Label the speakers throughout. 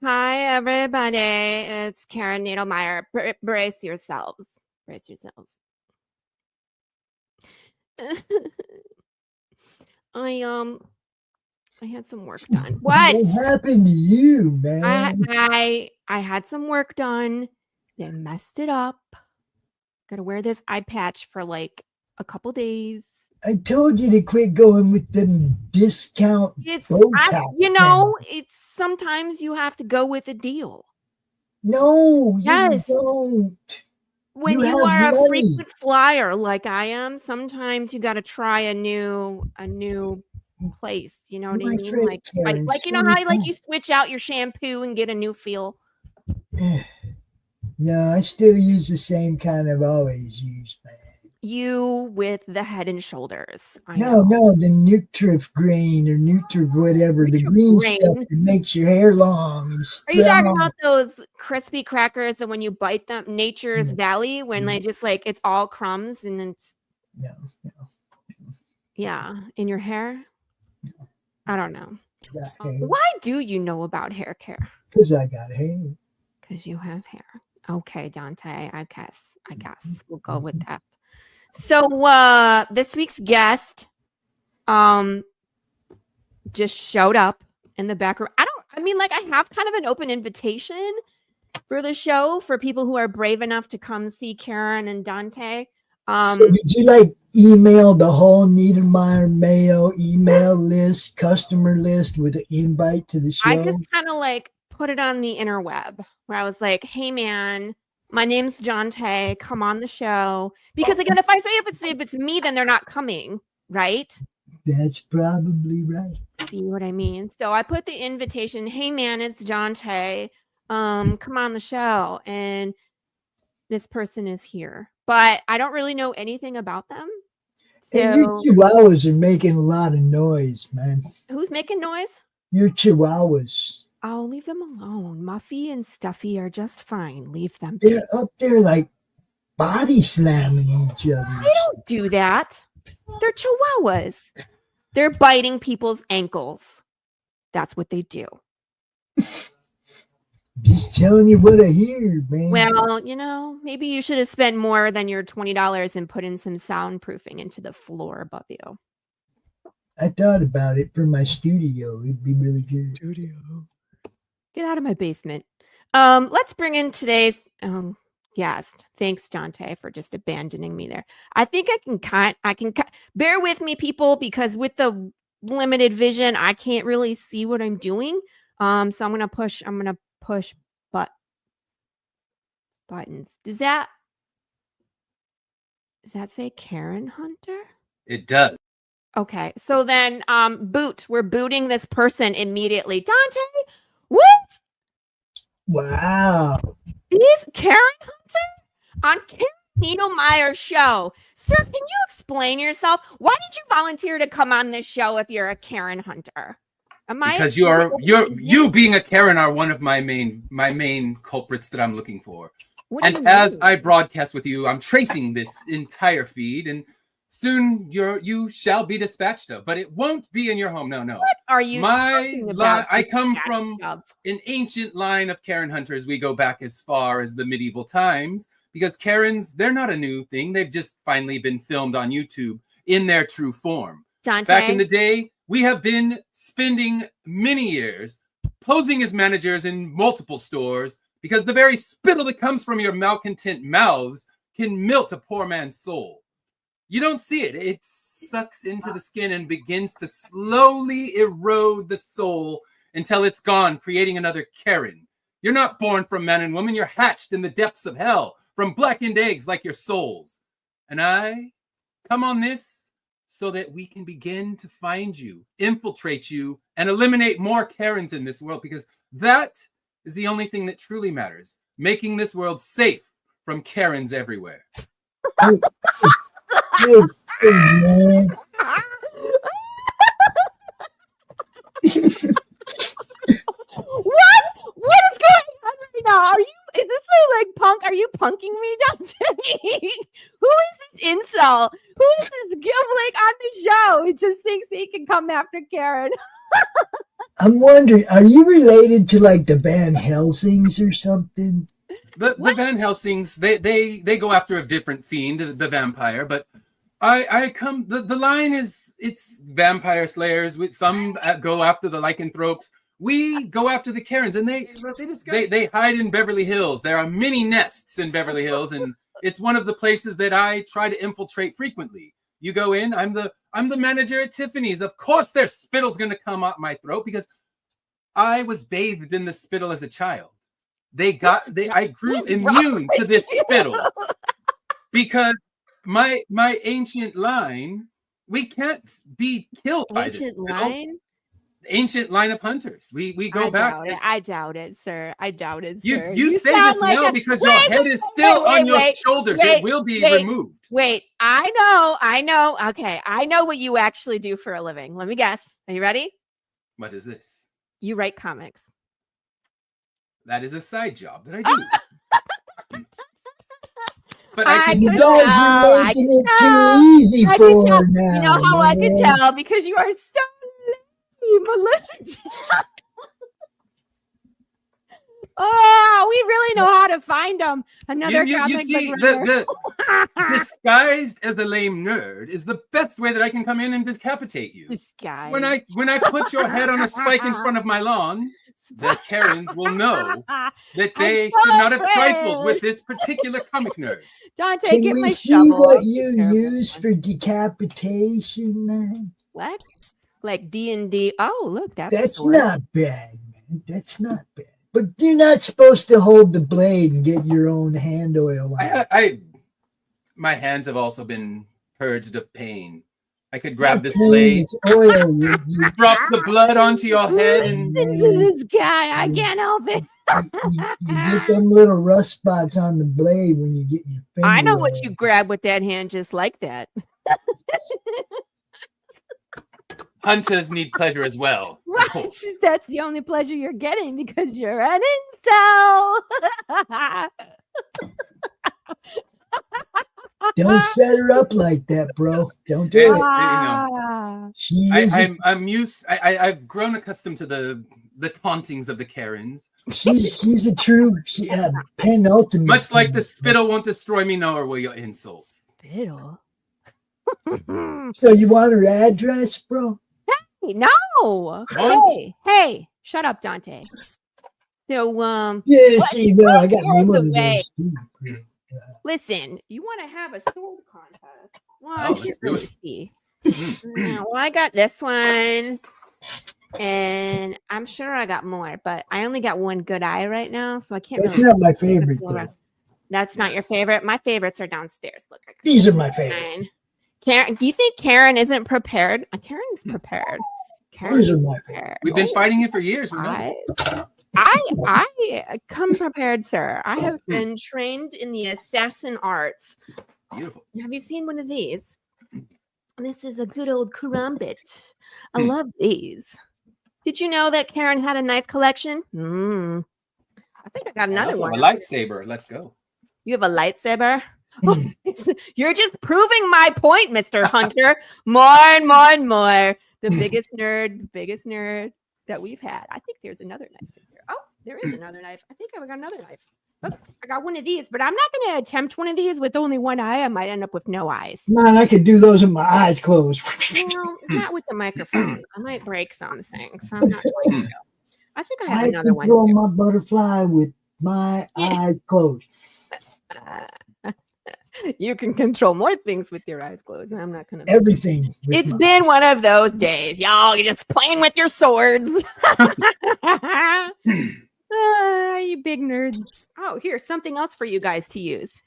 Speaker 1: Hi, everybody. It's Karen Needlemeyer. Brace yourselves. Brace yourselves. I had some work done. What
Speaker 2: happened to you, man?
Speaker 1: I had some work done. They messed it up. Gotta wear this eye patch for like a couple days.
Speaker 2: I told you to quit going with them discount.
Speaker 1: It's sometimes you have to go with a deal.
Speaker 2: No,
Speaker 1: yes.
Speaker 2: You don't.
Speaker 1: When you are a frequent flyer like I am, sometimes you got to try a new place. You know what I mean? Like you know how you switch out your shampoo and get a new feel.
Speaker 2: No, I still use the same kind I've always used, man.
Speaker 1: You with the Head and Shoulders.
Speaker 2: No, the Nutrif green or Nutrif whatever, the green stuff that makes your hair long. And
Speaker 1: are you talking about those crispy crackers that when you bite them, Nature's Valley, when they just like it's all crumbs and it's
Speaker 2: no.
Speaker 1: Yeah, in your hair? No. I don't know. Why do you know about hair care?
Speaker 2: Because I got hair.
Speaker 1: Because you have hair. Okay, Dante. I guess we'll go with that. So this week's guest just showed up in the back room. I have kind of an open invitation for the show for people who are brave enough to come see Karen and Dante.
Speaker 2: So did you email the whole Niedermeyer Mayo email list, customer list with an invite to the show?
Speaker 1: I just kind of put it on the interweb where I was like, hey man, my name's Dante. Come on the show. Because again, if it's me, then they're not coming, right?
Speaker 2: That's probably right.
Speaker 1: See what I mean? So I put the invitation. Hey man, it's Dante. Come on the show. And this person is here, but I don't really know anything about them. So
Speaker 2: hey, your chihuahuas are making a lot of noise, man.
Speaker 1: Who's making noise?
Speaker 2: Your chihuahuas.
Speaker 1: Oh, leave them alone. Muffy and Stuffy are just fine. Leave them.
Speaker 2: They're up there body slamming each other.
Speaker 1: They don't do that. They're chihuahuas. They're biting people's ankles. That's what they do.
Speaker 2: Just telling you what I hear, man.
Speaker 1: Well, maybe you should have spent more than your $20 and put in some soundproofing into the floor above you.
Speaker 2: I thought about it for my studio. It'd be really good.
Speaker 1: Get out of my basement. Let's bring in today's guest. Thanks, Dante, for just abandoning me there. I think I can bear with me, people, because with the limited vision, I can't really see what I'm doing. So I'm gonna push buttons. Does that say Karen Hunter?
Speaker 3: It does.
Speaker 1: Okay, so then we're booting this person immediately. Dante, what?
Speaker 2: Wow.
Speaker 1: Is Karen Hunter on Karen Needlemeyer's show? Sir, can you explain yourself? Why did you volunteer to come on this show if you're a Karen Hunter?
Speaker 3: Because you being a Karen are one of my main culprits that I'm looking for. And as I broadcast with you, I'm tracing this entire feed, and soon you shall be dispatched of, but it won't be in your home. No.
Speaker 1: What are you talking about?
Speaker 3: I come from an ancient line of Karen hunters. We go back as far as the medieval times, because Karens, they're not a new thing. They've just finally been filmed on YouTube in their true form.
Speaker 1: Dante.
Speaker 3: Back in the day, we have been spending many years posing as managers in multiple stores, because the very spittle that comes from your malcontent mouths can melt a poor man's soul. You don't see it. It sucks into the skin and begins to slowly erode the soul until it's gone, creating another Karen. You're not born from man and woman. You're hatched in the depths of hell from blackened eggs like your souls. And I come on this so that we can begin to find you, infiltrate you, and eliminate more Karens in this world, because that is the only thing that truly matters. Making this world safe from Karens everywhere.
Speaker 2: Hey, man.
Speaker 1: What? What is going on right now? Is this like punk? Are you punking me, Dante? Who is this incel? Who is this like on the show? It just thinks he can come after Karen.
Speaker 2: I'm wondering, are you related to like the Van Helsings or something?
Speaker 3: The Van Helsings, they go after a different fiend, the vampire, but I come the line is it's vampire slayers. With some go after the lycanthropes. We go after the Karens, and they hide in Beverly Hills. There are many nests in Beverly Hills, and it's one of the places that I try to infiltrate frequently. You go in, I'm the manager at Tiffany's. Of course, their spittle's gonna come out my throat because I was bathed in the spittle as a child. I grew immune to this spittle because my ancient line, we can't be killed by this line. Ancient line of hunters. We go back.
Speaker 1: I doubt it, sir. I doubt it,
Speaker 3: You
Speaker 1: sir.
Speaker 3: You say this like now because your head is still on your shoulders. It will be removed.
Speaker 1: Wait, I know. Okay, I know what you actually do for a living. Let me guess. Are you ready?
Speaker 3: What is this?
Speaker 1: You write comics.
Speaker 3: That is a side job that I do. But
Speaker 2: you guys are making it too easy for her now.
Speaker 1: You know how I can tell? Because you are so lame. Listen. Oh, we really know how to find them. Another comic.
Speaker 3: You see, the disguised as a lame nerd is the best way that I can come in and decapitate you.
Speaker 1: Disguised.
Speaker 3: When I put your head on a spike in front of my lawn, the Karens will know that they should not have trifled with this particular comic nerd.
Speaker 1: Dante,
Speaker 2: can
Speaker 1: get
Speaker 2: we
Speaker 1: my
Speaker 2: see
Speaker 1: shovel.
Speaker 2: What you use for decapitation, man?
Speaker 1: What? Like D&D? Oh, look,
Speaker 2: that's not bad, man. That's not bad. But you're not supposed to hold the blade and get your own hand oil on.
Speaker 3: My hands have also been purged of pain. I could grab this blade,
Speaker 2: oil. You
Speaker 3: drop the blood onto your head.
Speaker 1: Listen to this guy. I can't help it.
Speaker 2: you get them little rust spots on the blade when you get your finger.
Speaker 1: I know what you grab with that hand just like that.
Speaker 3: Hunters need pleasure as well.
Speaker 1: Right. That's the only pleasure you're getting because you're an incel.
Speaker 2: Don't set her up like that, bro. Don't do it.
Speaker 3: I'm used. I've grown accustomed to the tauntings of the Karens.
Speaker 2: She's a true penultimate.
Speaker 3: Much like the spittle won't destroy me, nor will your insults.
Speaker 1: Spittle.
Speaker 2: So you want her address, bro?
Speaker 1: Hey, no. Hey, shut up, Dante. So
Speaker 2: yeah, see, no, I got one of those too.
Speaker 1: Listen, you want to have a sword contest? Well, I can't really see. Well, I got this one, and I'm sure I got more, but I only got one good eye right now, so I can't.
Speaker 2: That's not my favorite, though.
Speaker 1: That's not your favorite. My favorites are downstairs. Look,
Speaker 2: these are my favorite.
Speaker 1: Karen, do you think Karen isn't prepared? Karen's prepared. Karen's
Speaker 2: prepared.
Speaker 3: We've been fighting it for years.
Speaker 1: I come prepared, sir. I have been trained in the assassin arts.
Speaker 3: Beautiful.
Speaker 1: Have you seen one of these? This is a good old karambit. I love these. Did you know that Karen had a knife collection? I think I got another one.
Speaker 3: A lightsaber. Let's go.
Speaker 1: You have a lightsaber? You're just proving my point, Mr. Hunter. More and more and more. The biggest nerd that we've had. I think there's another knife in here. Oh, there is another knife. I think I got another knife. Look, I got one of these, but I'm not going to attempt one of these with only one eye. I might end up with no eyes.
Speaker 2: Man, I could do those with my eyes closed.
Speaker 1: Well, not with the microphone. I might break something, so I'm not going to. I think I have another one. I
Speaker 2: control my butterfly with my eyes closed.
Speaker 1: You can control more things with your eyes closed, and I'm not going to.
Speaker 2: Everything.
Speaker 1: It's been one of those days, y'all. You're just playing with your swords. You big nerds. Oh, here's something else for you guys to use.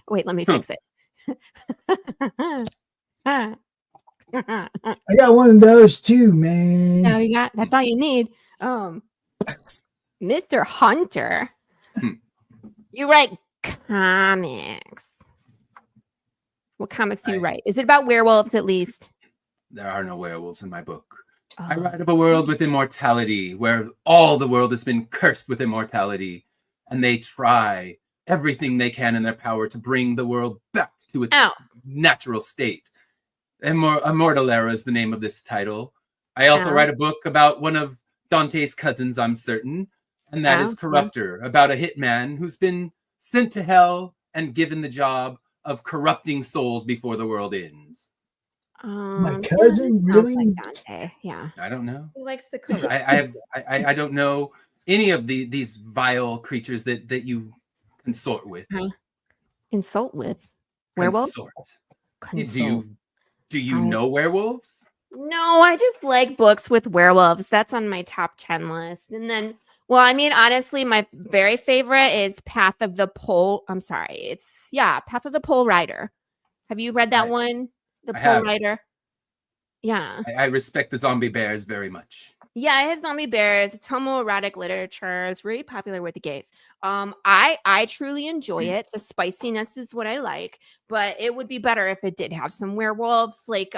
Speaker 1: Wait, let me fix it.
Speaker 2: I got one of those too, man.
Speaker 1: No, you got. That's all you need. Mr. Hunter, you write comics. What comics do you write? Is it about werewolves at least?
Speaker 3: There are no werewolves in my book.
Speaker 1: Oh,
Speaker 3: I write of a world with immortality, where all the world has been cursed with immortality, and they try everything they can in their power to bring the world back to its natural state. Immortal Era is the name of this title. I also write a book about one of Dante's cousins, I'm certain, and that is Corruptor, about a hitman who's been sent to hell and given the job of corrupting souls before the world ends.
Speaker 2: My cousin, really?
Speaker 1: Like Dante. Yeah.
Speaker 3: I don't know.
Speaker 1: He likes the corrupt.
Speaker 3: I don't know any of these vile creatures that you consort with.
Speaker 1: Insult with werewolves?
Speaker 3: Consort. Do you know werewolves?
Speaker 1: No, I just like books with werewolves. That's on my top 10 list. And then, well, I mean, honestly, my very favorite is Path of the Pole. I'm sorry. Path of the Pole Rider. Have you read that one? The Pole Rider. Yeah.
Speaker 3: I respect the zombie bears very much.
Speaker 1: Yeah, it has zombie bears. It's homoerotic literature. It's really popular with the gays. I truly enjoy it. The spiciness is what I like, but it would be better if it did have some werewolves, like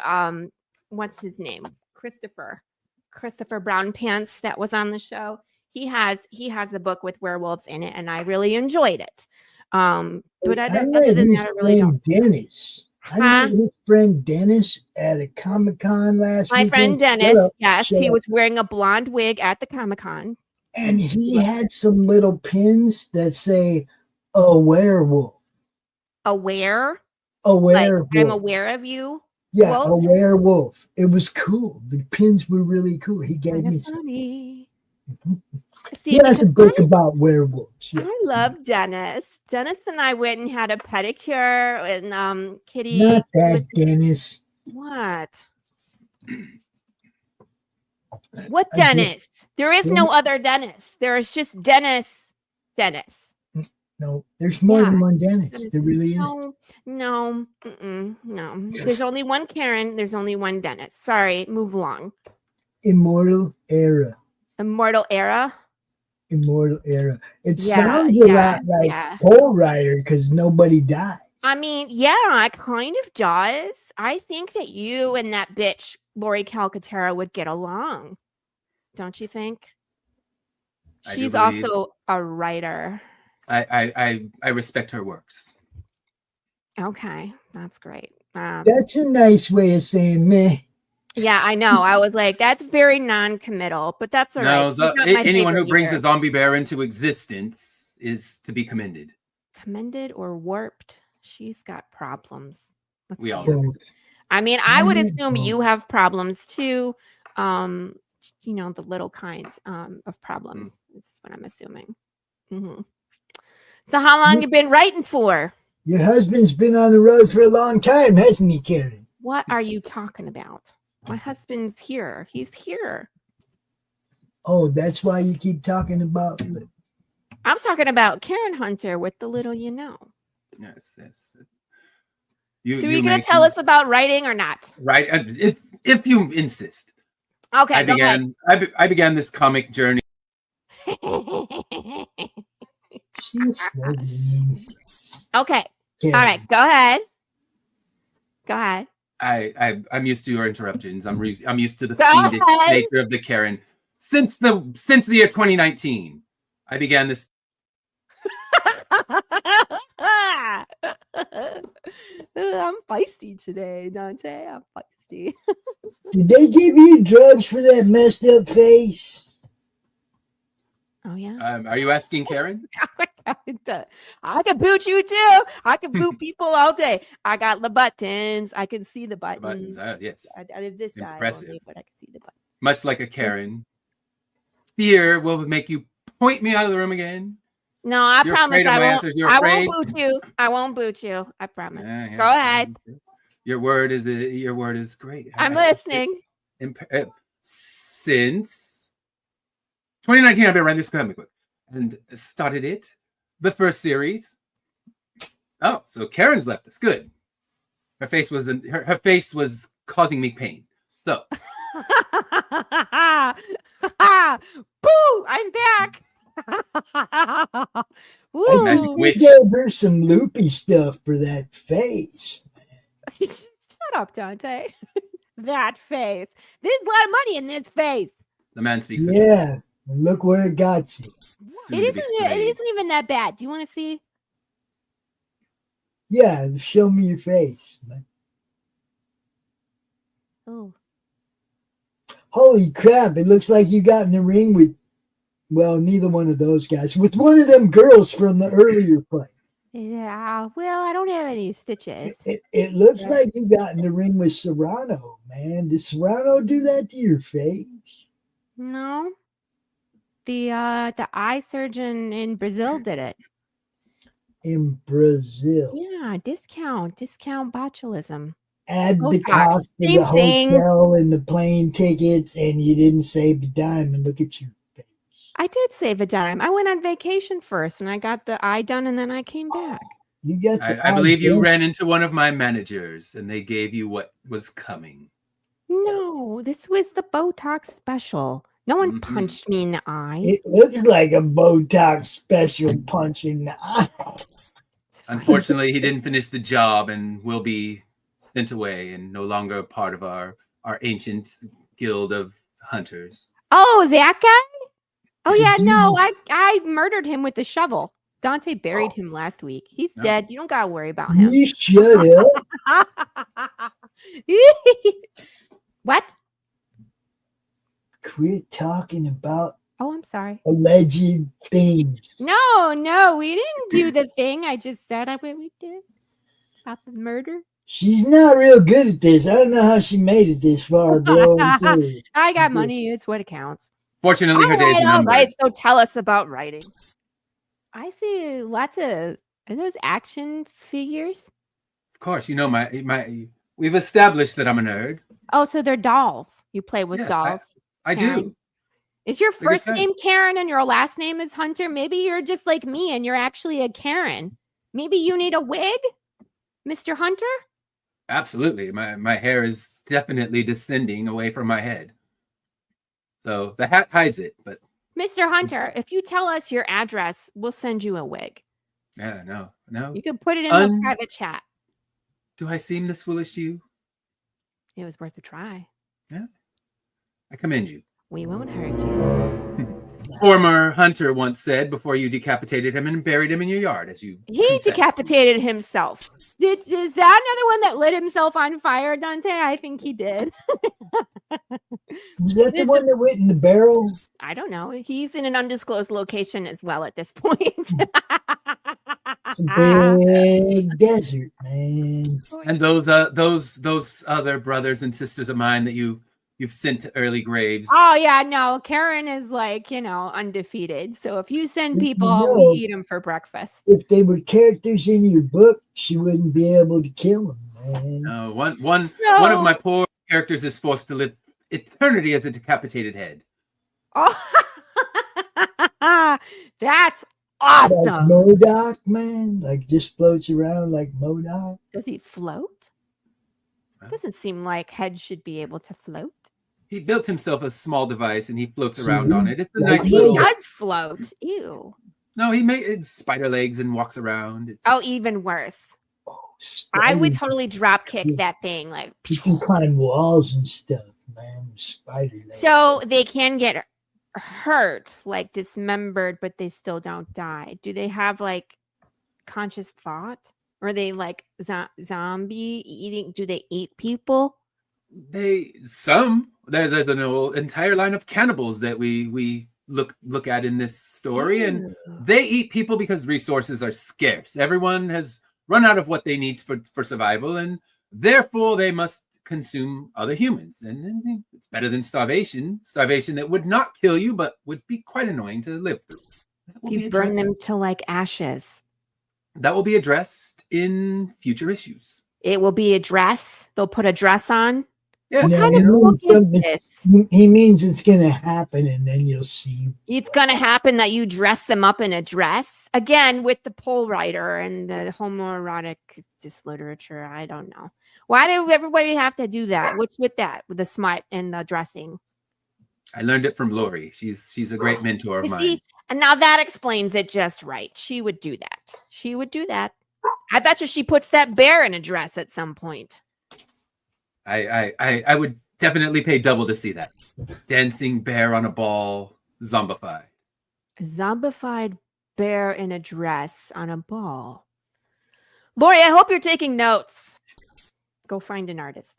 Speaker 1: what's his name? Christopher Brown Pants that was on the show. He has a book with werewolves in it, and I really enjoyed it. But other than that, I really don't.
Speaker 2: Dennis. I met his friend Dennis at a Comic-Con last week.
Speaker 1: My friend Dennis, yes, he was wearing a blonde wig at the Comic-Con.
Speaker 2: And he had some little pins that say, a werewolf.
Speaker 1: Aware?
Speaker 2: A werewolf.
Speaker 1: Like, I'm aware of you?
Speaker 2: Yeah,
Speaker 1: Wolf?
Speaker 2: a werewolf. It was cool. The pins were really cool. He gave me some.
Speaker 1: Funny.
Speaker 2: See, he has a book about werewolves. Yeah.
Speaker 1: I love Dennis. Dennis and I went and had a pedicure and Kitty.
Speaker 2: Not that Dennis.
Speaker 1: What? What Dennis? There is no other Dennis. There is just Dennis.
Speaker 2: No, there's more than one Dennis. There really is.
Speaker 1: No. There's only one Karen. There's only one Dennis. Sorry, move along.
Speaker 2: Immortal Era. It sounds a lot like Pole Rider because nobody dies.
Speaker 1: I mean, yeah, it kind of does. I think that you and that bitch Laurie Calcaterra would get along. Don't you think? She's also a writer.
Speaker 3: I respect her works.
Speaker 1: Okay, that's great.
Speaker 2: That's a nice way of saying meh.
Speaker 1: Yeah, I know. I was like, that's very non-committal, but that's all right.
Speaker 3: Anyone who brings a zombie bear into existence is to be commended.
Speaker 1: Commended or warped? She's got problems.
Speaker 3: We all do.
Speaker 1: I mean, I would assume you have problems too. The little kinds of problems. That's what I'm assuming. Mm-hmm. So how long you been writing for?
Speaker 2: Your husband's been on the road for a long time, hasn't he, Karen?
Speaker 1: What are you talking about? My husband's here. He's here.
Speaker 2: Oh, that's why you keep talking about it.
Speaker 1: I'm talking about Karen Hunter with the little
Speaker 3: Yes.
Speaker 1: So you're going to tell us about writing or not?
Speaker 3: Right. If you insist.
Speaker 1: Okay,
Speaker 3: I began this comic journey.
Speaker 2: She's so mean.
Speaker 1: Okay. Karen. All right. Go ahead.
Speaker 3: I'm used to your interruptions. I'm used to the fiendish nature of the Karen. Since the year 2019, I began this.
Speaker 1: I'm feisty today, Dante. I'm feisty.
Speaker 2: Did they give you drugs for that messed up face?
Speaker 1: Oh yeah.
Speaker 3: Are you asking Karen?
Speaker 1: I can boot you too. I can boot people all day. I got the buttons. I can see the buttons.
Speaker 3: Yes.
Speaker 1: I did this
Speaker 3: impressive.
Speaker 1: Side only, but I can see the buttons.
Speaker 3: Much like a Karen, fear will make you point me out of the room again.
Speaker 1: No, I promise I won't. I won't boot you. I promise. Yeah. Go ahead.
Speaker 3: Your word is great.
Speaker 1: I'm listening.
Speaker 3: Since 2019, I've been writing this comic book and started it. The first series. Oh, so Karen's left us. Good. Her face was causing me pain. So.
Speaker 1: Boo! I'm back.
Speaker 2: I gave her some loopy stuff for that face.
Speaker 1: Shut up, Dante. That face. There's a lot of money in this face.
Speaker 3: The man speaks the
Speaker 2: Yeah. Look where it got you.
Speaker 3: soon
Speaker 1: It
Speaker 3: to be
Speaker 1: isn't
Speaker 3: slayed.
Speaker 1: even that bad. Do you want to see?
Speaker 2: Yeah, show me your face, man.
Speaker 1: Oh.
Speaker 2: Holy crap, it looks like you got in the ring with, well, neither one of those guys, with one of them girls from the earlier play.
Speaker 1: Yeah. Well, I don't have any stitches.
Speaker 2: It looks like you got in the ring with Serrano, man. Did Serrano do that to your face?
Speaker 1: No. The eye surgeon in Brazil did it.
Speaker 2: In Brazil.
Speaker 1: Yeah, discount botulism.
Speaker 2: Add the
Speaker 1: Botox,
Speaker 2: cost of
Speaker 1: same
Speaker 2: the
Speaker 1: thing.
Speaker 2: hotel and the plane tickets, and you didn't save a dime. And look at your face.
Speaker 1: I did save a dime. I went on vacation first, and I got the eye done, and then I came back.
Speaker 2: You got the
Speaker 3: I believe you
Speaker 2: eye
Speaker 3: ran into one of my managers and they gave you what was coming.
Speaker 1: No, this was the Botox special. No one
Speaker 3: Mhm.
Speaker 1: punched me in the eye.
Speaker 2: It looks like a Botox special punch in the eye.
Speaker 1: It's fine.
Speaker 3: Unfortunately, he didn't finish the job and will be sent away and no longer part of our ancient guild of hunters.
Speaker 1: Oh, that guy? Oh yeah,
Speaker 2: Did
Speaker 1: no,
Speaker 2: you-
Speaker 1: I murdered him with the shovel. Dante buried him last week. He's
Speaker 3: No.
Speaker 1: dead. You don't gotta worry about him.
Speaker 2: You shut up.
Speaker 1: What?
Speaker 2: Quit talking about
Speaker 1: Oh, I'm sorry.
Speaker 2: alleged things.
Speaker 1: No, we didn't do the thing. I just said we did about the murder.
Speaker 2: She's not real good at this. I don't know how she made it this far, bro. I'm serious.
Speaker 1: I got money. It's what counts.
Speaker 3: Fortunately, her days are
Speaker 1: All
Speaker 3: numbered.
Speaker 1: right. So tell us about writing. I see lots of are those action figures?
Speaker 3: Of course, you know we've established that I'm a nerd.
Speaker 1: Oh, so they're dolls. You play with
Speaker 3: Yes,
Speaker 1: dolls.
Speaker 3: I
Speaker 1: Karen.
Speaker 3: do.
Speaker 1: Is your
Speaker 3: They're good
Speaker 1: first
Speaker 3: time.
Speaker 1: name Karen and your last name is Hunter? Maybe you're just like me and you're actually a Karen. Maybe you need a wig, Mr. Hunter?
Speaker 3: Absolutely. My hair is definitely descending away from my head. So the hat hides it, but
Speaker 1: Mr. Hunter, if you tell us your address, we'll send you a wig.
Speaker 3: yeah, no.
Speaker 1: You can put it in the private chat.
Speaker 3: Do I seem this foolish to you?
Speaker 1: It was worth a try.
Speaker 3: I commend you.
Speaker 1: We won't hurt you.
Speaker 3: Former hunter once said before you decapitated him and buried him in your yard, as you
Speaker 1: He
Speaker 3: confessed.
Speaker 1: decapitated himself. Is that another one that lit himself on fire, Dante? I think he did.
Speaker 2: Was that the one that went in the barrel?
Speaker 1: I don't know. He's in an undisclosed location as well at this point.
Speaker 2: It's a big desert, man.
Speaker 3: And those other brothers and sisters of mine that you've sent to early graves.
Speaker 1: Oh yeah, no. Karen is like, undefeated. So if you send people,
Speaker 2: No.
Speaker 1: we eat them for breakfast.
Speaker 2: If they were characters in your book, she wouldn't be able to kill them, man.
Speaker 3: No, one
Speaker 1: So-
Speaker 3: of my poor characters is supposed to live eternity as a decapitated head.
Speaker 1: Oh, that's
Speaker 2: Like
Speaker 1: awesome.
Speaker 2: MODOK, man. Like just floats around like MODOK.
Speaker 1: Does he float? Doesn't seem like heads should be able to float.
Speaker 3: He built himself a small device and he floats around on it. It's a
Speaker 2: Like
Speaker 3: nice
Speaker 1: He
Speaker 3: little.
Speaker 1: does float. Ew.
Speaker 3: No, he made spider legs and walks around.
Speaker 1: Oh, even worse.
Speaker 2: Oh,
Speaker 1: I would
Speaker 2: spider-
Speaker 1: totally drop kick that thing. Like,
Speaker 2: You can climb walls and stuff, man. with Spider legs.
Speaker 1: so they can get hurt, like dismembered, but they still don't die. Do they have like conscious thought? Or are they like zombie eating? Do they eat people?
Speaker 3: There's an entire line of cannibals that we look at in this story, and
Speaker 1: Ew.
Speaker 3: they eat people because resources are scarce. Everyone has run out of what they need for survival, and therefore they must consume other humans. And it's better than starvation that would not kill you but would be quite annoying to live through. That will
Speaker 1: You
Speaker 3: be
Speaker 1: burn
Speaker 3: addressed-
Speaker 1: them to like ashes.
Speaker 3: That will be addressed in future issues.
Speaker 1: It will be a dress. They'll put a dress on.
Speaker 3: Yes.
Speaker 2: Yeah,
Speaker 1: Kind
Speaker 2: he
Speaker 1: of
Speaker 2: means
Speaker 1: book is
Speaker 2: something-
Speaker 1: this?
Speaker 2: he means it's gonna happen, and then you'll see.
Speaker 1: It's going to happen that you dress them up in a dress again with the pole writer and the homoerotic just literature. I don't know. Why do everybody have to do that? What's with that? With the smut and the dressing?
Speaker 3: I learned it from Laurie. She's a great mentor of
Speaker 1: You
Speaker 3: mine.
Speaker 1: see, and now that explains it just right. She would do that. She would do that. I bet you she puts that bear in a dress at some point.
Speaker 3: I would definitely pay double to see that. Dancing bear on a ball, zombified.
Speaker 1: A zombified bear in a dress on a ball. Laurie, I hope you're taking notes. Go find an artist.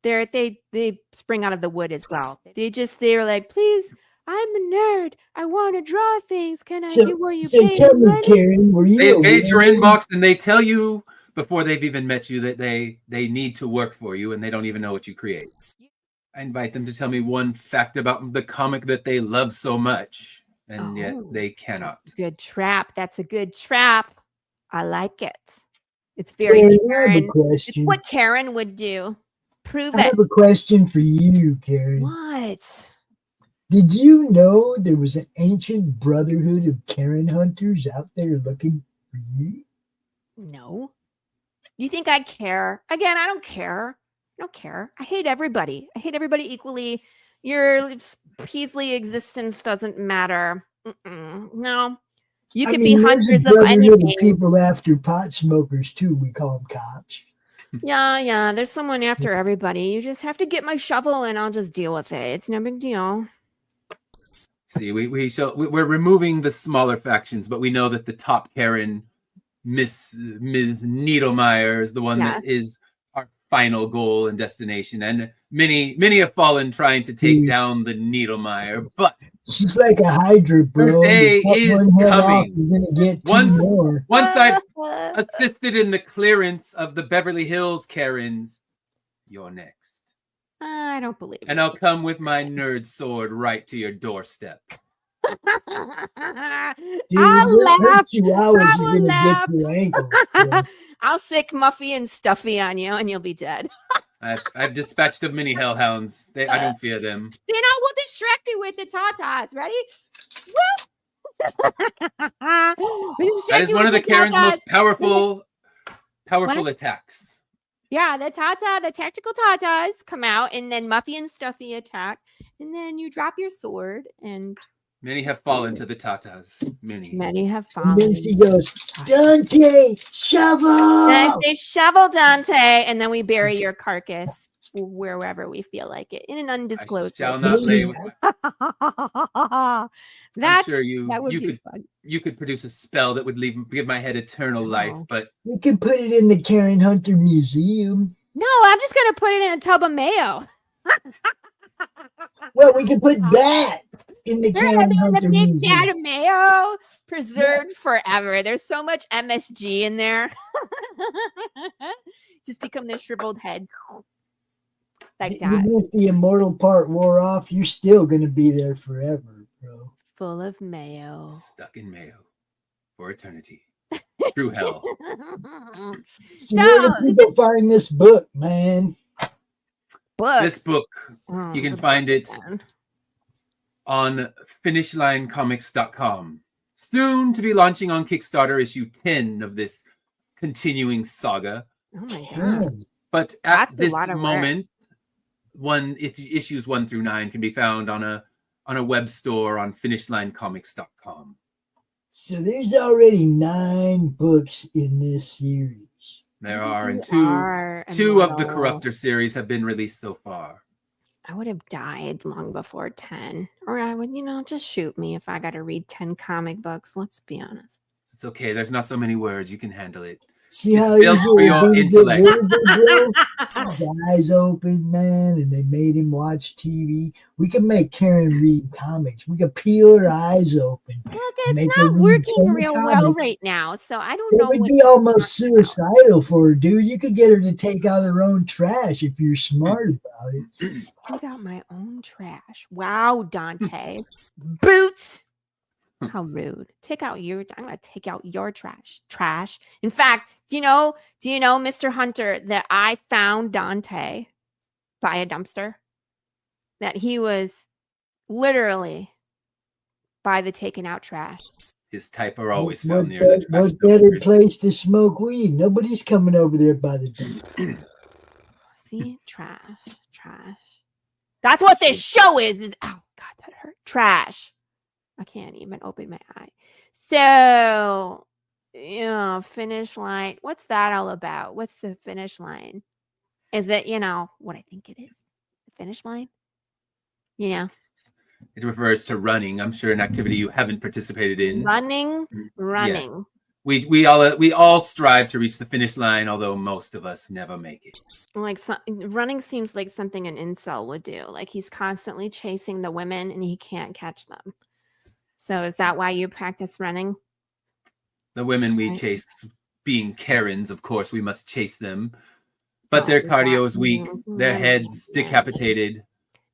Speaker 1: They spring out of the wood as well. They're like, please, I'm a nerd. I want to draw things. Can I do what you pay
Speaker 2: tell me,
Speaker 1: money?
Speaker 2: Karen, were you
Speaker 3: They invade your
Speaker 2: aware-
Speaker 3: inbox and they tell you before they've even met you that they need to work for you and they don't even know what you create. I invite them to tell me one fact about the comic that they love so much, and yet they cannot.
Speaker 1: Good trap. That's a good trap. I like it. It's very
Speaker 2: Karen, I have a
Speaker 1: Karen.
Speaker 2: question.
Speaker 1: It's what Karen would do. Prove
Speaker 2: I
Speaker 1: it.
Speaker 2: have a question for you, Karen.
Speaker 1: What?
Speaker 2: Did you know there was an ancient brotherhood of Karen hunters out there looking for you?
Speaker 1: No. You think I care? Again, I don't care. I don't care. I hate everybody. I hate everybody equally. Your Peasley existence doesn't matter. No. You could be
Speaker 2: there's a
Speaker 1: hunters of
Speaker 2: brotherhood
Speaker 1: anything.
Speaker 2: of people after pot smokers too. We call them cops.
Speaker 1: Yeah. There's someone after everybody. You just have to get my shovel and I'll just deal with it. It's no big deal.
Speaker 3: See, we're removing the smaller factions, but we know that the top Karen, Ms. Needlemeyer, is the one that is our final goal and destination. And many have fallen trying to take down the Needlemeyer, but
Speaker 2: she's like a Hydra, bro.
Speaker 3: her day is coming.
Speaker 2: You're gonna get
Speaker 3: Once
Speaker 2: more.
Speaker 3: I've assisted in the clearance of the Beverly Hills Karens, you're next.
Speaker 1: I don't believe
Speaker 3: And I'll come with my nerd sword right to your doorstep.
Speaker 2: Dude,
Speaker 1: I'll laugh.
Speaker 2: You're gonna get your ankle. Yeah.
Speaker 1: I'll sick Muffy and Stuffy on you and you'll be dead.
Speaker 3: I've dispatched of many hellhounds. I don't fear them.
Speaker 1: We'll distract you with the tatas. Ready?
Speaker 3: That is one of the Karen's most powerful attacks.
Speaker 1: Yeah, the tactical tatas come out, and then Muffy and Stuffy attack, and then you drop your sword, and
Speaker 3: many have fallen to the tatas. Many
Speaker 1: have
Speaker 2: And
Speaker 1: fallen.
Speaker 2: then she goes, Dante, shovel!
Speaker 1: And I say, shovel, Dante, and then we bury your carcass wherever we feel like it in an undisclosed.
Speaker 3: I shall not lay with
Speaker 1: I'm
Speaker 3: sure
Speaker 1: that would be fun.
Speaker 3: You could produce a spell that would give my head eternal life, but
Speaker 2: we could put it in the Karen Hunter Museum.
Speaker 1: No, I'm just gonna put it in a tub of mayo.
Speaker 2: Well, we could put that in the Karen Hunter Museum.
Speaker 1: Big vat of mayo, preserved forever. There's so much MSG in there. Just become this shriveled head. Like that.
Speaker 2: Even if the immortal part wore off, you're still gonna be there forever, bro.
Speaker 1: Full of mayo.
Speaker 3: Stuck in mayo for eternity. Through hell.
Speaker 2: So where do people find this book, man?
Speaker 3: This book, you can find it on finishlinecomics.com. Soon to be launching on Kickstarter issue 10 of this continuing saga.
Speaker 1: Oh my god.
Speaker 3: But at this moment, issues 1 through 9 can be found on a web store on finishlinecomics.com.
Speaker 2: So there's already 9 books in this series.
Speaker 3: There are, and two of the Corruptor series have been released so far.
Speaker 1: I would have died long before 10. Or I would, just shoot me if I got to read 10 comic books. Let's be honest.
Speaker 3: It's okay. There's not so many words. You can handle it.
Speaker 2: See how
Speaker 3: it's built for your intellect.
Speaker 2: His eyes open, man, and they made him watch TV. We can make Karen read comics. We can peel her eyes open.
Speaker 1: Look, it's not working real well right now, so I don't know.
Speaker 2: It would be almost suicidal for her, dude. You could get her to take out her own trash if you're smart about it.
Speaker 1: Take out my own trash. Wow, Dante. Boots. How rude. I'm gonna take out your trash. In fact, do you know, Mr. Hunter, that I found Dante by a dumpster? That he was literally by the taken out trash.
Speaker 3: His type are always found near the trash.
Speaker 2: What better place to smoke weed? Nobody's coming over there by the dumpster.
Speaker 1: See? Trash. That's what this show is. Oh God, that hurt. Trash. I can't even open my eye. So, finish line. What's that all about? What's the finish line? Is it, what I think it is? The finish line? Yeah.
Speaker 3: It refers to running. I'm sure an activity you haven't participated in.
Speaker 1: Running.
Speaker 3: Yes. We all strive to reach the finish line, although most of us never make it.
Speaker 1: Like running seems like something an incel would do. Like he's constantly chasing the women and he can't catch them. So is that why you practice running?
Speaker 3: The women we chase, being Karens, of course, we must chase them. But their cardio is weak, their heads decapitated.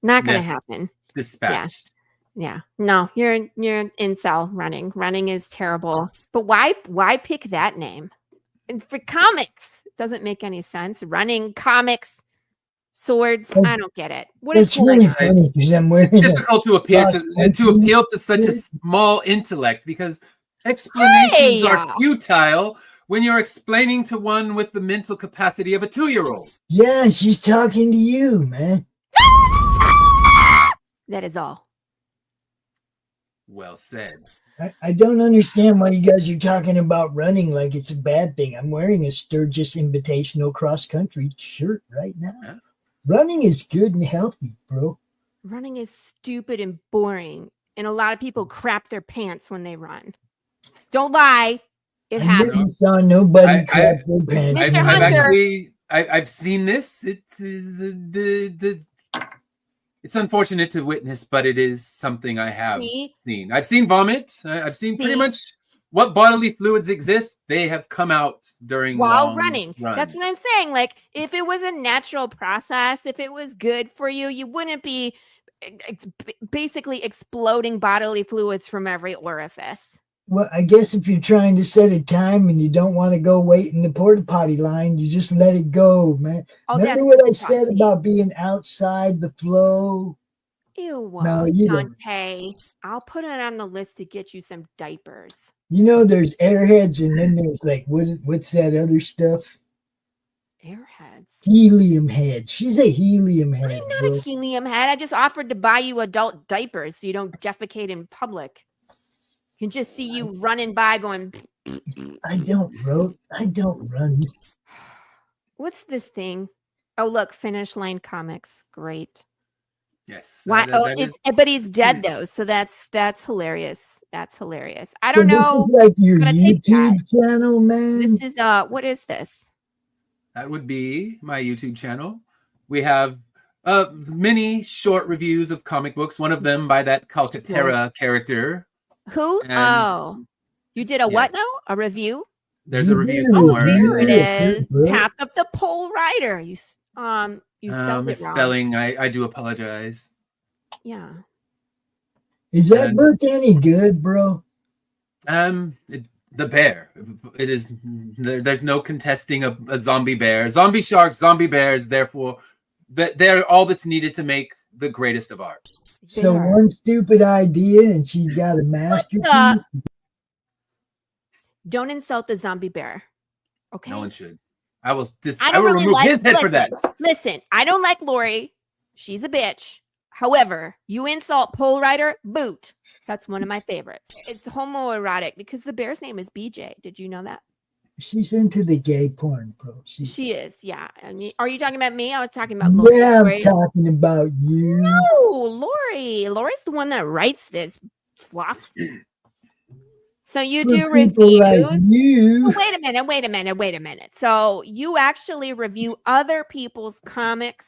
Speaker 1: Not going to happen.
Speaker 3: Dispatched.
Speaker 1: Yeah. No, you're an incel running. Running is terrible. But why pick that name? And for comics, it doesn't make any sense. Running, comics, swords. I don't get it. What is
Speaker 2: really funny because I'm wearing
Speaker 3: it's difficult to appeal to such a small intellect because explanations are futile when you're explaining to one with the mental capacity of a 2-year-old.
Speaker 2: Yeah, she's talking to you, man.
Speaker 1: That is all.
Speaker 3: Well said.
Speaker 2: I don't understand why you guys are talking about running like it's a bad thing. I'm wearing a Sturgis Invitational cross-country shirt right now. Yeah. Running is good and healthy, bro.
Speaker 1: Running is stupid and boring. And a lot of people crap their pants when they run. Don't lie. It happens.
Speaker 2: I never saw nobody crap their pants.
Speaker 1: Mr. Hunter.
Speaker 3: I've seen this. It's unfortunate to witness, but it is something I have seen. I've seen vomit. I've seen pretty much what bodily fluids exist. They have come out during
Speaker 1: while running.
Speaker 3: Runs.
Speaker 1: That's what I'm saying. Like, if it was a natural process, if it was good for you, you wouldn't be basically exploding bodily fluids from every orifice.
Speaker 2: Well, I guess if you're trying to set a time and you don't want to go wait in the porta potty line, you just let it go, man. Remember what I said about being outside the flow?
Speaker 1: Ew,
Speaker 2: no, you
Speaker 1: Dante. I'll put it on the list to get you some diapers.
Speaker 2: You know, there's airheads, and then there's like what's that other stuff?
Speaker 1: Airheads.
Speaker 2: Helium heads. She's a helium head.
Speaker 1: I'm not a helium head. I just offered to buy you adult diapers so you don't defecate in public. Can just see you running by going.
Speaker 2: I don't run.
Speaker 1: What's this thing? Oh, look, Finish Line Comics. Great.
Speaker 3: Yes.
Speaker 1: Why? But he's dead though, so that's hilarious. That's hilarious. I don't know.
Speaker 2: This is like your YouTube channel, man.
Speaker 1: This is what is this?
Speaker 3: That would be my YouTube channel. We have many short reviews of comic books. One of them by that Calcaterra character.
Speaker 1: Who? You did a what now? A review?
Speaker 3: There's a review
Speaker 1: somewhere. There it is. Path of the Pole Rider. You spelled it
Speaker 3: misspelling.
Speaker 1: wrong.
Speaker 3: I do apologize.
Speaker 1: Yeah.
Speaker 2: Is that book any good, bro?
Speaker 3: The bear. It is. There's no contesting a zombie bear. Zombie sharks, zombie bears. Therefore, they're all that's needed to make the greatest of art.
Speaker 2: So one stupid idea and she's got a masterpiece.
Speaker 1: Don't insult the zombie bear. Okay.
Speaker 3: No one should. I will remove his head for that.
Speaker 1: Listen, I don't like Laurie. She's a bitch. However, you insult Pole Rider, boot. That's one of my favorites. It's homoerotic because the bear's name is BJ. Did you know that?
Speaker 2: She's into the gay porn, bro.
Speaker 1: She is, yeah. Are you talking about me? I was talking about Laurie.
Speaker 2: Yeah, I'm talking about you.
Speaker 1: No, Laurie. Laurie's the one that writes this fluff. So you do reviews.
Speaker 2: Like you.
Speaker 1: Oh, wait a minute. So you actually review other people's comics?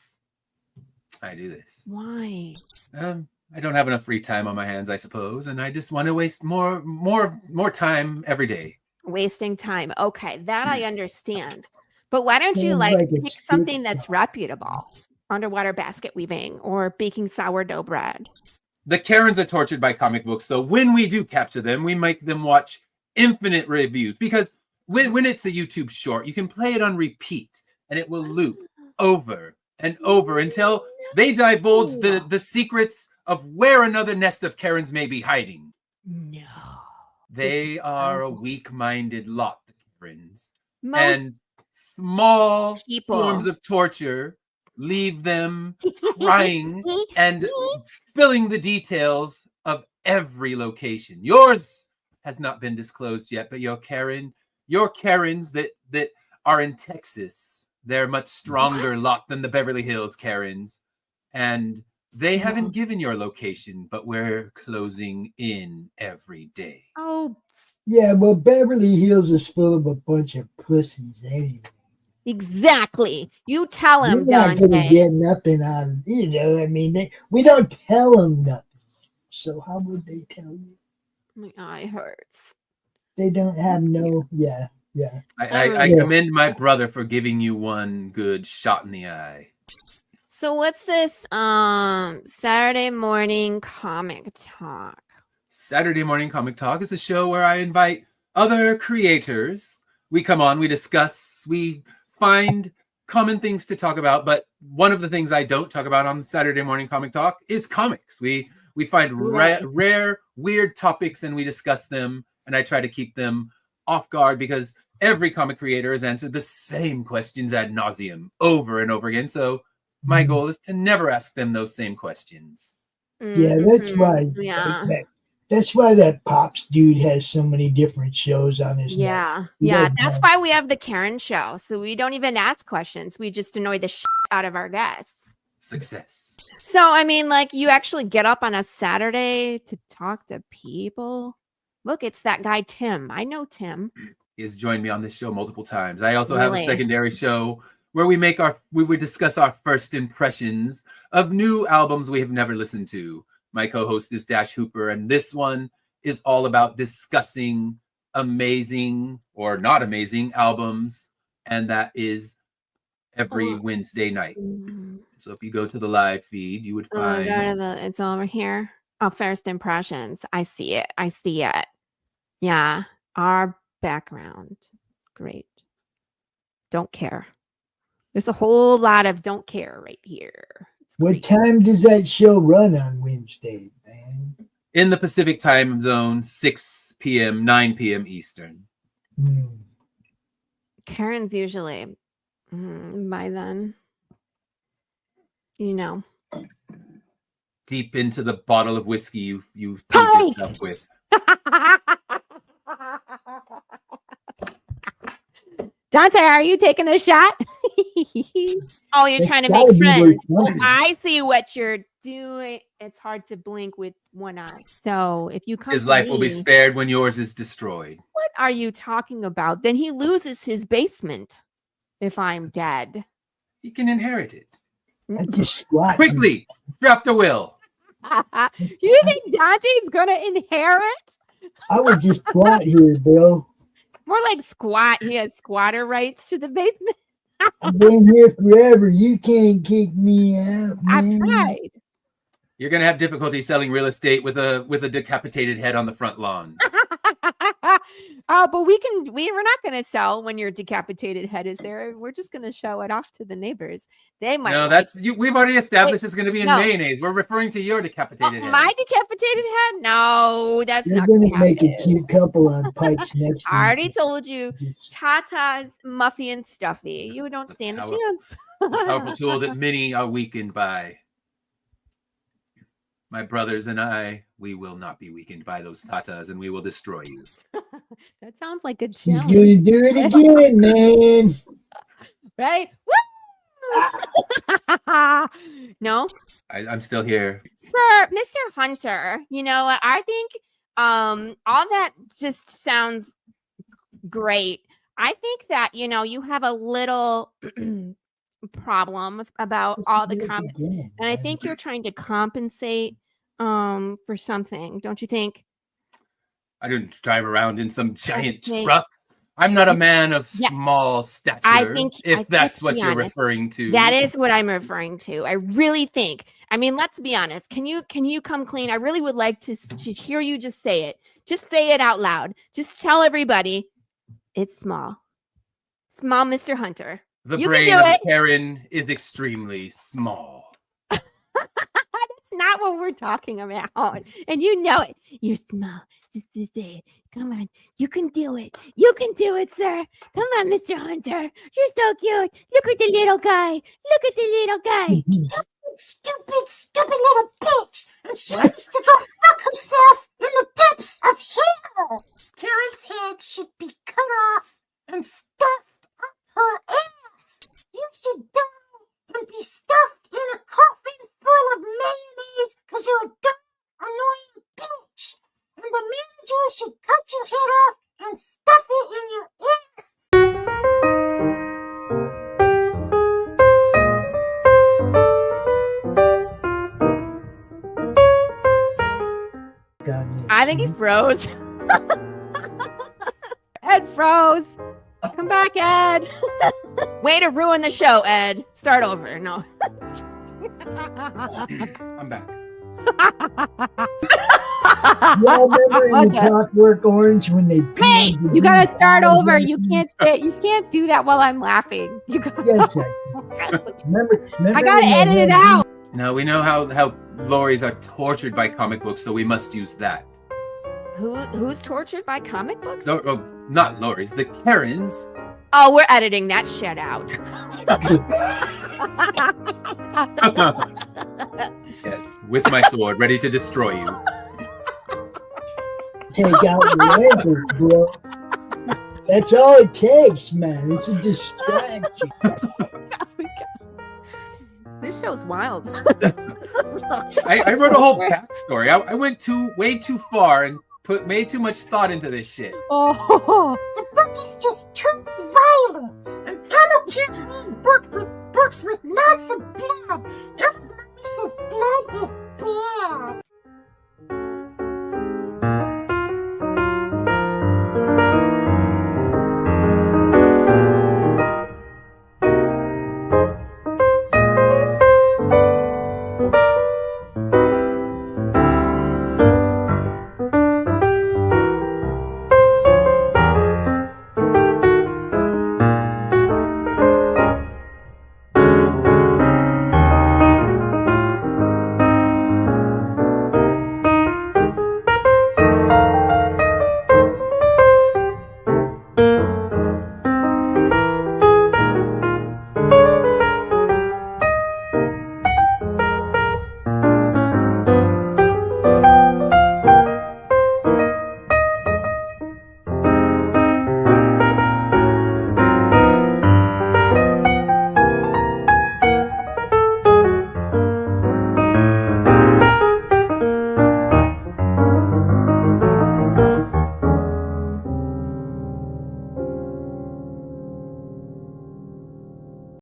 Speaker 3: I do this.
Speaker 1: Why?
Speaker 3: I don't have enough free time on my hands, I suppose, and I just want to waste more time every day.
Speaker 1: Wasting time. Okay, that I understand. But why don't you pick something that's reputable? Underwater basket weaving or baking sourdough bread.
Speaker 3: The Karens are tortured by comic books, so when we do capture them, we make them watch infinite reviews because when it's a YouTube short, you can play it on repeat and it will loop over and over until they divulge the secrets of where another nest of Karens may be hiding.
Speaker 1: No.
Speaker 3: They are a weak-minded lot, the Karens. And small forms of torture leave them crying and spilling the details of every location. Yours has not been disclosed yet, but your Karens that are in Texas, They're much stronger lot than the Beverly Hills Karens. And they haven't given your location, but we're closing in every day.
Speaker 1: Oh,
Speaker 2: Yeah, well, Beverly Hills is full of a bunch of pussies anyway.
Speaker 1: exactly. You tell
Speaker 2: You're
Speaker 1: him,
Speaker 2: not going to
Speaker 1: Dante.
Speaker 2: get nothing out of, I mean, we don't tell them nothing. So how would they tell you?
Speaker 1: My eye hurts.
Speaker 2: They don't have no, yeah.
Speaker 3: I commend my brother for giving you one good shot in the eye.
Speaker 1: So what's this Saturday morning comic talk?
Speaker 3: Saturday Morning Comic Talk is a show where I invite other creators. We come on, we discuss, we find common things to talk about, but one of the things I don't talk about on Saturday Morning Comic Talk is comics. We find rare, weird topics and we discuss them, and I try to keep them off guard because every comic creator has answered the same questions ad nauseum over and over again. So my goal is to never ask them those same questions.
Speaker 2: Yeah, that's why.
Speaker 1: Yeah.
Speaker 2: That's why that Pops dude has so many different shows on his
Speaker 1: Yeah. Yeah. That's why we have the Karen show. So we don't even ask questions. We just annoy the shit out of our guests.
Speaker 3: Success.
Speaker 1: So, I mean, like, you actually get up on a Saturday to talk to people. Look, it's that guy, Tim. I know Tim.
Speaker 3: He has joined me on this show multiple times. I also have a
Speaker 1: Really?
Speaker 3: secondary show where we would discuss our first impressions of new albums we have never listened to. My co-host is Dash Hooper, and this one is all about discussing amazing or not amazing albums, and that is every Wednesday night. So if you go to the live feed, you would find
Speaker 1: it's over here. Oh, first impressions. I see it. Yeah. Our background. Great. Don't care. There's a whole lot of don't care right here.
Speaker 2: What time does that show run on Wednesday, man?
Speaker 3: in the Pacific time zone, 6 p.m., 9 p.m. Eastern.
Speaker 1: Karen's usually by then, you know.
Speaker 3: Deep into the bottle of whiskey you feed yourself with.
Speaker 1: Dante, are you taking a shot? Oh, you're trying to make friends. Oh, I see what you're doing. It's hard to blink with one eye. So if you come,
Speaker 3: his life will be spared when yours is destroyed.
Speaker 1: What are you talking about? Then he loses his basement. If I'm dead,
Speaker 3: he can inherit it.
Speaker 2: I just squat.
Speaker 3: Quickly, draft a will.
Speaker 1: You think Dante's gonna inherit?
Speaker 2: I would just squat here, Bill.
Speaker 1: More like squat. He has squatter rights to the basement.
Speaker 2: I've been here forever. You can't kick me out, man.
Speaker 1: I've tried.
Speaker 3: You're gonna have difficulty selling real estate with a decapitated head on the front lawn.
Speaker 1: But we're not gonna sell when your decapitated head is there. We're just gonna show it off to the neighbors. They might.
Speaker 3: No, we've already established it's gonna be in mayonnaise. We're referring to your decapitated head.
Speaker 1: My decapitated head? No, that's
Speaker 2: They're
Speaker 1: not
Speaker 2: gonna make a cute couple on pipes next.
Speaker 1: I already told you, Tata's muffy and stuffy. You don't stand a chance.
Speaker 3: It's a powerful tool that many are weakened by. My brothers and I, we will not be weakened by those tatas, and we will destroy you.
Speaker 1: That sounds like a challenge.
Speaker 2: He's gonna do it again, man.
Speaker 1: Right? Woo! No?
Speaker 3: I'm still here.
Speaker 1: For Mr. Hunter, you know, I think all that just sounds great. I think that, you know, you have a little problem about all the comments, and I think you're trying to compensate for something, don't you think?
Speaker 3: I didn't drive around in some giant truck. I'm not a man of small stature. I think that's what you're referring to.
Speaker 1: That is what I'm referring to. I really think. I mean, let's be honest. Can you come clean? I really would like to hear you just say it. Just say it out loud. Just tell everybody it's small. Small, Mr. Hunter.
Speaker 3: The brain of Karen is extremely small.
Speaker 1: That's not what we're talking about. And you know it. You're small. Just say it. Come on. You can do it. You can do it, sir. Come on, Mr. Hunter. You're so cute. Look at the little guy. Look at the little guy.
Speaker 4: Stupid little bitch. And she needs to go fuck herself in the depths of hell. Karen's head should be cut off and stuffed up her ass. You should die and be stuffed in a coffin full of mayonnaise because you're a dumb, annoying bitch. And the manager should cut your head off and stuff it in your ass.
Speaker 1: I think he froze. Ed froze. Come back, Ed. Way to ruin the show, Ed. Start over. No.
Speaker 3: I'm back.
Speaker 2: Y'all remember in the Clockwork Orange when they
Speaker 1: Hey, you gotta start over. You can't say. You can't do that while I'm laughing. You gotta.
Speaker 2: Yes, remember
Speaker 1: I gotta
Speaker 2: when
Speaker 1: edit
Speaker 2: they
Speaker 1: it
Speaker 2: had
Speaker 1: out.
Speaker 3: Now we know how Lauries are tortured by comic books, so we must use that.
Speaker 1: Who's tortured by comic books?
Speaker 3: No, not Lauries, the Karens.
Speaker 1: Oh, we're editing that shit out.
Speaker 3: Yes, with my sword, ready to destroy you.
Speaker 2: Take out the answers, bro. That's all it takes, man. It's a distraction.
Speaker 1: This show's wild.
Speaker 3: I wrote a whole backstory. I went way too far and put way too much thought into this shit.
Speaker 1: Oh.
Speaker 4: The book is just too violent. An adult can't read books with lots of blood. Everybody says blood is bad.